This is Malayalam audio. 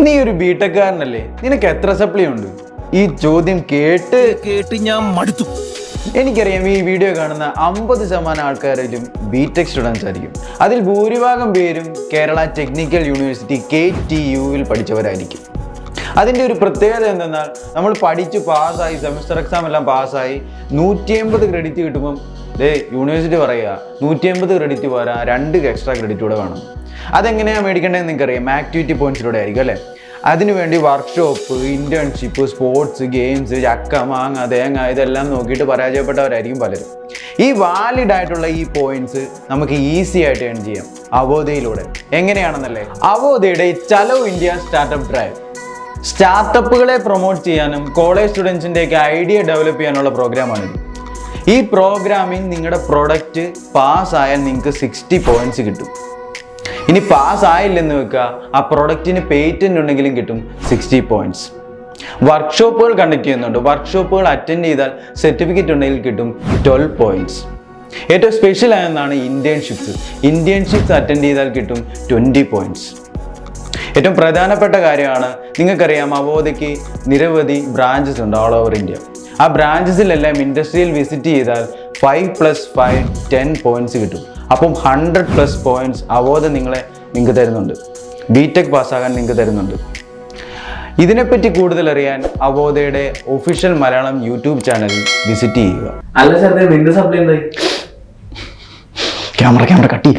നീ ഒരു ബിടെക്കാരനല്ലേ, നിനക്ക് എത്ര സപ്ലി ഉണ്ട്? ഈ ചോദ്യം കേട്ട് ഞാൻ മടുത്തു. എനിക്കറിയാം ഈ വീഡിയോ കാണുന്ന 50% ആൾക്കാരിലും ബിടെക് സ്റ്റുഡൻസ് ആയിരിക്കും. അതിൽ ഭൂരിഭാഗം പേരും കേരള ടെക്നിക്കൽ യൂണിവേഴ്സിറ്റി KTUവിൽ പഠിച്ചവരായിരിക്കും. അതിൻ്റെ ഒരു പ്രത്യേകത എന്തെന്നാൽ നമ്മൾ പഠിച്ച് പാസ്സായി, സെമസ്റ്റർ എക്സാം എല്ലാം പാസ്സായി 150 ക്രെഡിറ്റ് കിട്ടുമ്പം യൂണിവേഴ്സിറ്റി പറയുക 150 ക്രെഡിറ്റ് പോരാ, 2 എക്സ്ട്രാ ക്രെഡിറ്റ് കൂടെ വേണം. അതെങ്ങനെയാണ് മേടിക്കേണ്ടതെന്ന് നിങ്ങൾക്കറിയാം, ആക്ടിവിറ്റി പോയിന്റ്സിലൂടെ ആയിരിക്കും അല്ലേ. അതിനുവേണ്ടി വർക്ക്ഷോപ്പ്, ഇന്റേൺഷിപ്പ്, സ്പോർട്സ്, ഗെയിംസ്, ചക്ക, മാങ്ങ, തേങ്ങ ഇതെല്ലാം നോക്കിയിട്ട് പരാജയപ്പെട്ടവരായിരിക്കും പലരും. ഈ വാലിഡ് ആയിട്ടുള്ള ഈ പോയിന്റ്സ് നമുക്ക് ഈസി ആയിട്ട് ഏൺ ചെയ്യാം അവോധയിലൂടെ. എങ്ങനെയാണെന്നല്ലേ, അവോധയുടെ ചലോ ഇന്ത്യ സ്റ്റാർട്ടപ്പ് ഡ്രൈവ് സ്റ്റാർട്ടപ്പുകളെ പ്രൊമോട്ട് ചെയ്യാനും കോളേജ് സ്റ്റുഡൻസിൻ്റെയൊക്കെ ഐഡിയ ഡെവലപ്പ് ചെയ്യാനുള്ള പ്രോഗ്രാമാണിത്. ഈ പ്രോഗ്രാമിൽ നിങ്ങളുടെ പ്രൊഡക്റ്റ് പാസ്സായാൽ നിങ്ങൾക്ക് 60 പോയിന്റ്സ് കിട്ടും. ഇനി പാസ്സായില്ലെന്ന് വെക്കുക, ആ പ്രൊഡക്റ്റിന് പേറ്റന്റ് ഉണ്ടെങ്കിലും കിട്ടും 60 പോയിന്റ്സ്. വർക്ക്ഷോപ്പുകൾ കണ്ടക്ട് ചെയ്യുന്നുണ്ട്, വർക്ക്ഷോപ്പുകൾ അറ്റൻഡ് ചെയ്താൽ സർട്ടിഫിക്കറ്റ് ഉണ്ടെങ്കിൽ കിട്ടും 12 പോയിന്റ്സ്. ഏറ്റവും സ്പെഷ്യൽ ആയെന്നാണ് ഇന്റേൺഷിപ്സ് അറ്റൻഡ് ചെയ്താൽ കിട്ടും 20 പോയിന്റ്സ്. ഏറ്റവും പ്രധാനപ്പെട്ട കാര്യമാണ്, നിങ്ങൾക്കറിയാം അവോധയ്ക്ക് നിരവധി ബ്രാഞ്ചസ് ഉണ്ട് ഓൾ ഓവർ ഇന്ത്യ. ആ ബ്രാഞ്ചസിലെല്ലാം ഇൻഡസ്ട്രിയിൽ വിസിറ്റ് ചെയ്താൽ 5 + 5 10 പോയിന്റ്സ് കിട്ടും. അപ്പം 100+ പോയിന്റ്സ് അവോധ നിങ്ങൾക്ക് തരുന്നുണ്ട്. ബിടെക് പാസ്സാകാൻ നിങ്ങൾക്ക് തരുന്നുണ്ട്. ഇതിനെപ്പറ്റി കൂടുതൽ അറിയാൻ അവോധയുടെ official Malayalam YouTube channel visit ചെയ്യുക. അല്ല സാർ, നിന്റെ സപ്ലൈ എന്തായി? ക്യാമറ കട്ടി.